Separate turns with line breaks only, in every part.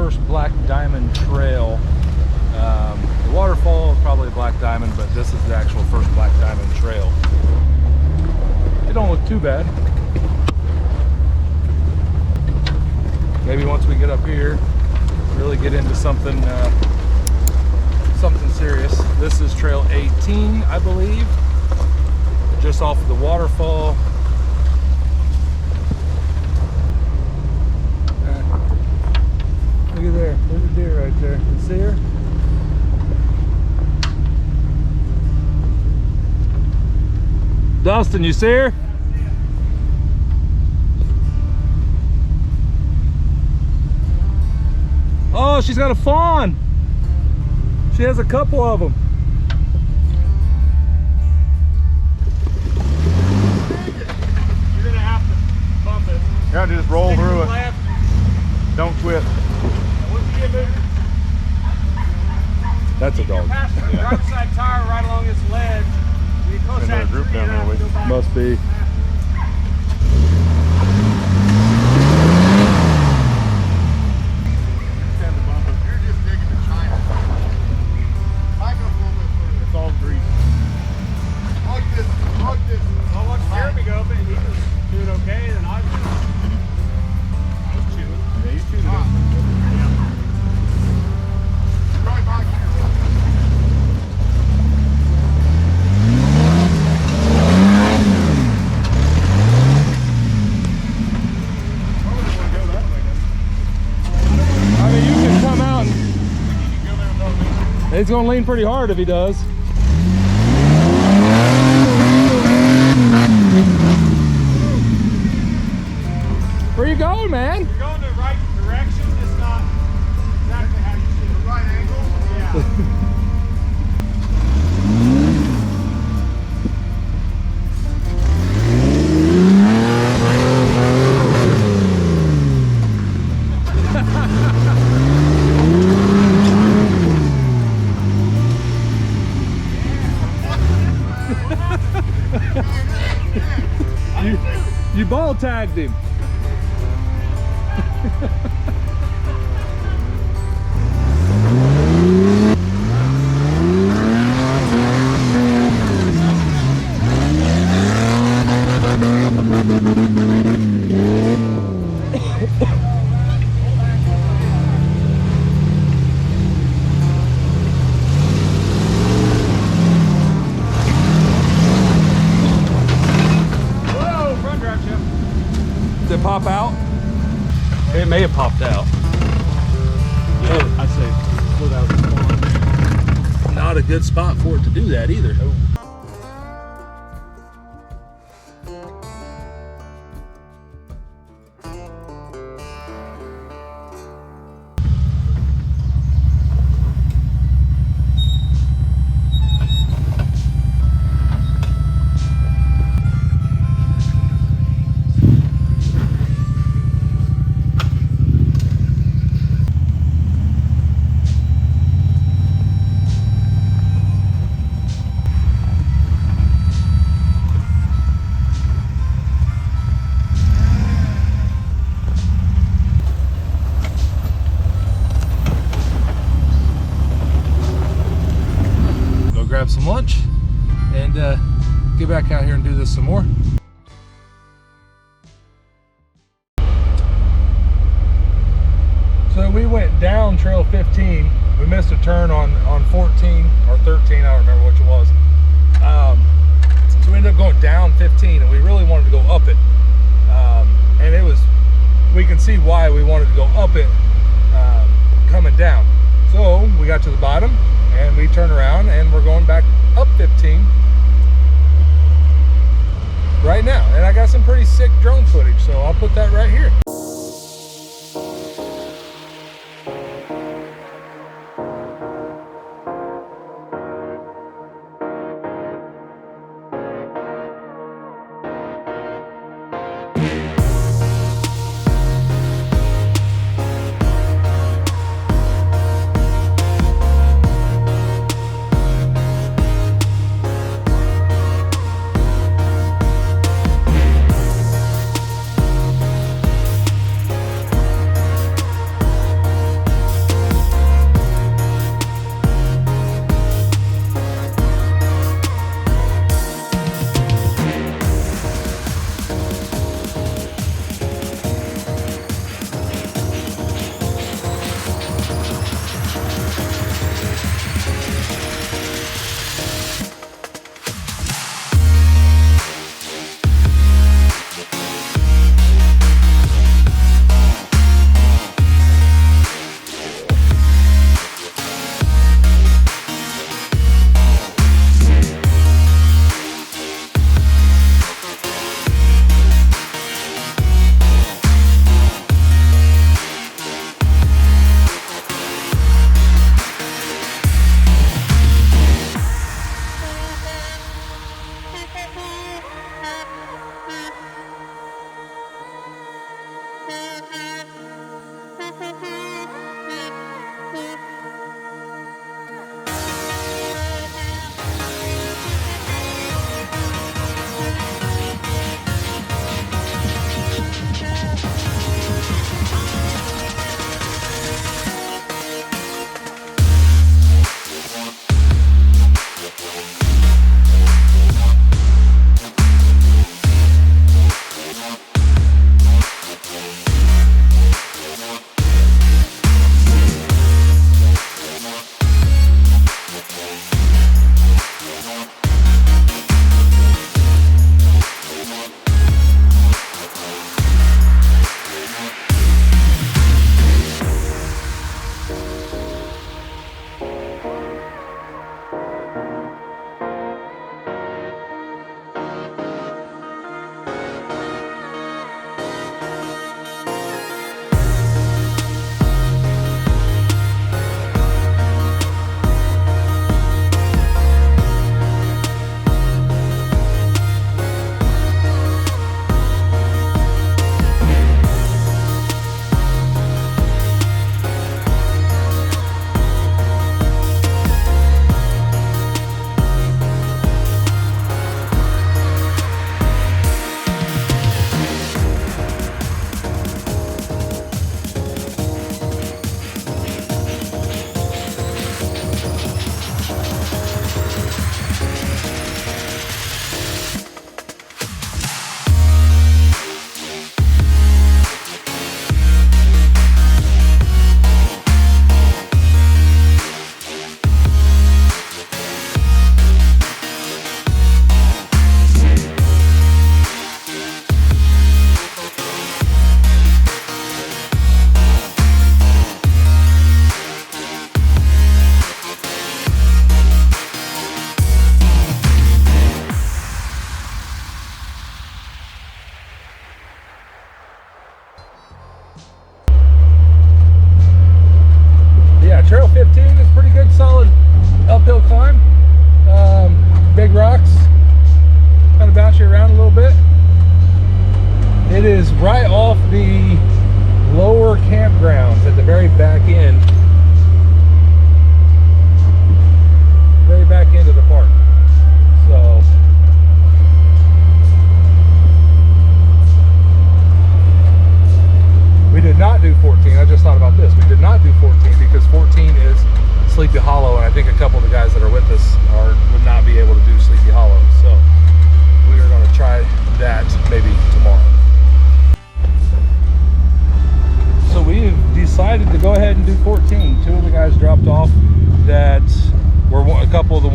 first black diamond trail. The waterfall is probably a black diamond, but this is the actual first black diamond trail. It don't look too bad. Maybe once we get up here, really get into something something serious. This is trail 18, I believe, just off of the waterfall. Look at there, there's a deer right there. You see her? Dustin, you see her? Oh, she's got a fawn. She has a couple of them.
You're gonna have to bump it.
Yeah, just roll
Stick
through it.
Left.
Don't quit.
Once you get moving,
That's a dog.
pass the right side tire right along this ledge. When you close
Another
that
group
tree,
down
you
there
have to
with
go back.
Must be.
Stand to bump it. You're just digging to China. Back up a little bit further. It's all grease. Like this. Like this.
Well, once Jeremy go up it, he was doing okay, then I was chewing.
Yeah, he's chewing it up. Right back here.
I mean, you can come out and it's gonna lean pretty hard if he does. Where you going, man?
You're going the right direction, just not exactly how you should.
Right angle.
Yeah.
You ball tagged him.
Whoa, front drive shift.
Did it pop out?
It may have popped out. Yeah, I'd say without spawn.
Not a good spot for it to do that either. Grab some lunch and get back out here and do this some more. So we went down trail 15. We missed a turn on 14 or 13, I don't remember which it was. So we ended up going down 15 and we really wanted to go up it. And it was, we can see why we wanted to go up it coming down. So we got to the bottom and we turn around and we're going back up 15 right now. And I got some pretty sick drone footage, so I'll put that right here.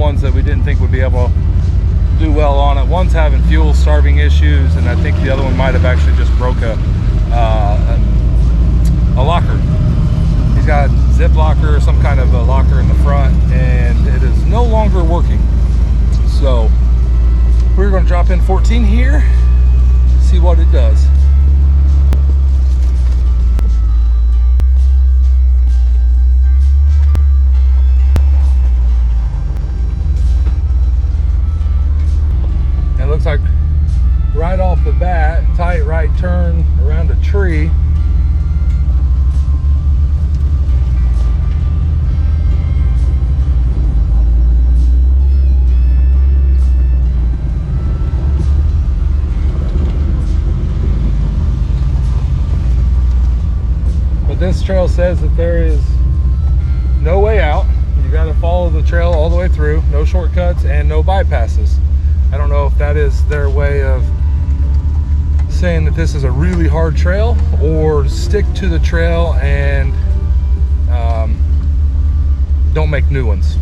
ones that we didn't think would be able to do well on it. One's having fuel starving issues, and I think the other one might have actually just broke a locker. He's got zip locker or some kind of a locker in the front, and it is no longer working. So we're going to drop in 14 here, see what it does. And it looks like right off the bat, tight right turn around a tree. This trail says that there is no way out. You got to follow the trail all the way through, no shortcuts and no bypasses. I don't know if that is their way of saying that this is a really hard trail, or stick to the trail and don't make new ones.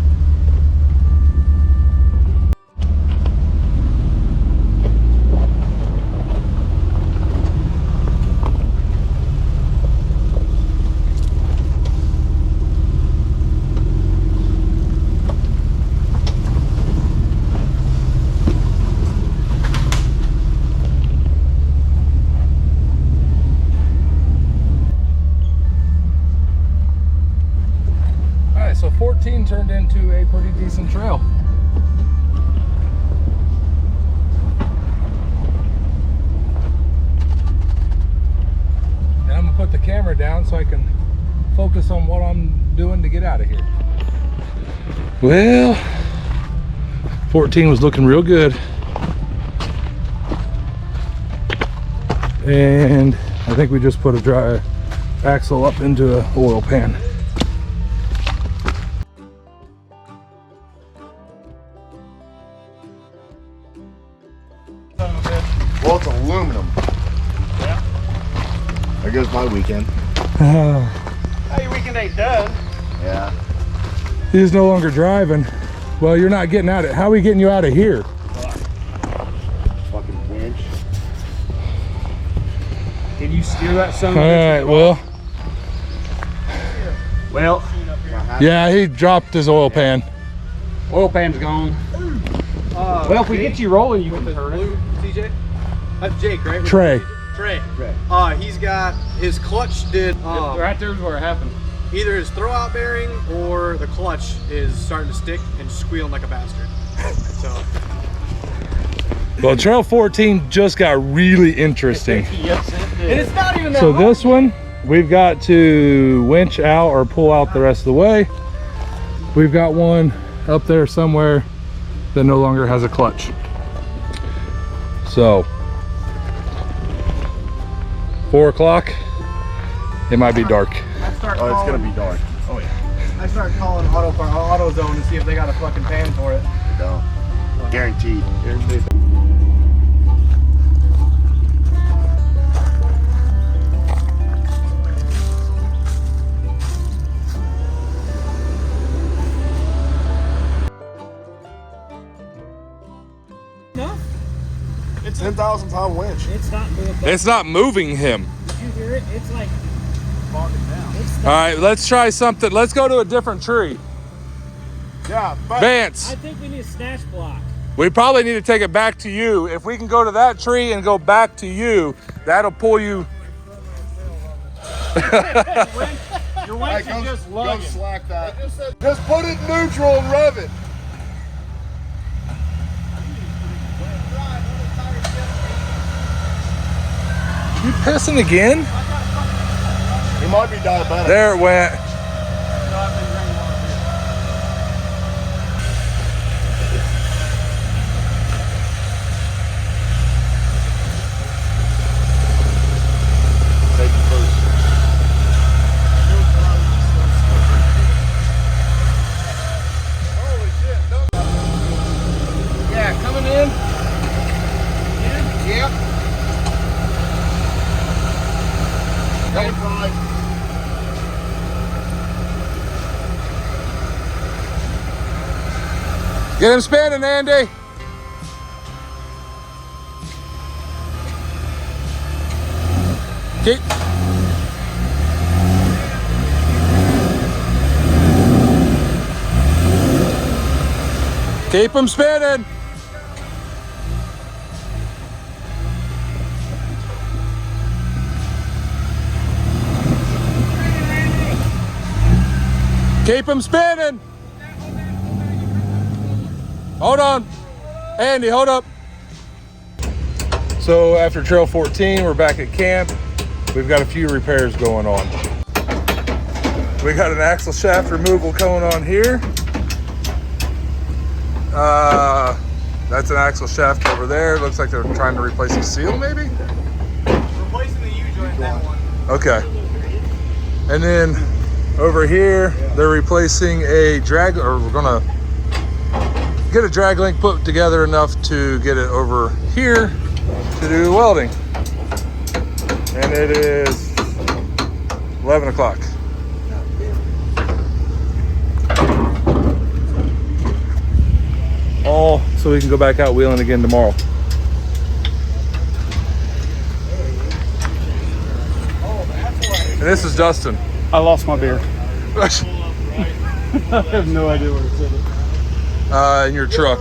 So 14 turned into a pretty decent trail. And I'm gonna put the camera down so I can focus on what I'm doing to get out of here. Well, 14 was looking real good. And I think we just put a dry axle up into an oil pan.
Well, it's aluminum.
Yeah.
There goes my weekend.
Hey, your weekend ain't done.
Yeah.
He's no longer driving. Well, you're not getting out of it. How are we getting you out of here?
Fucking winch.
Can you steer that son of
All
a bitch?
right, well,
Well,
yeah, he dropped his oil pan.
oil pan's gone. Well, if we get you rolling, you can turn it.
TJ? That's Jake, right?
Trey.
Trey. He's got his clutch did
Right there's where it happened.
either his throwout bearing or the clutch is starting to stick and squealing like a bastard. So
Well, Trail 14 just got really interesting.
Yes, it did.
and it's not even that
So
hard.
this one, we've got to winch out or pull out the rest of the way. We've got one up there somewhere that no longer has a clutch. So 4 o'clock, it might be dark.
I start
Oh, it's
calling,
gonna be dark. Oh yeah.
I start calling AutoZone to see if they got a fucking pan for it.
No. Guaranteed. Guaranteed.
No,
It's 10,000 pound winch.
it's not moving.
It's not moving him.
Did you hear it? It's like
Bogging down.
it's
All right, let's try something. Let's go to a different tree.
Yeah, but
Vance,
I think we need a snatch block.
we probably need to take it back to you. If we can go to that tree and go back to you, that'll pull you.
Your
Hey,
winch
go,
is just
go
lugging.
slack that. Just put it in neutral and rev it.
You pissing again?
He might be diabetic.
There it went.
Take it first. Holy shit. Yeah, coming in. Yep. Going 5.
Get him spinning, Andy. Keep. Keep him spinning. Keep him spinning. Hold on. Andy, hold up. So after trail 14, we're back at camp. We've got a few repairs going on. We got an axle shaft removal going on here. That's an axle shaft over there. Looks like they're trying to replace a seal, maybe?
Replacing the U-joint in that one.
Okay. And then over here, they're replacing a drag, or we're gonna get a drag link put together enough to get it over here to do welding. And it is 11 o'clock. All so we can go back out wheeling again tomorrow. And this is Dustin.
I lost my beer. I have no idea where it's at.
In your truck.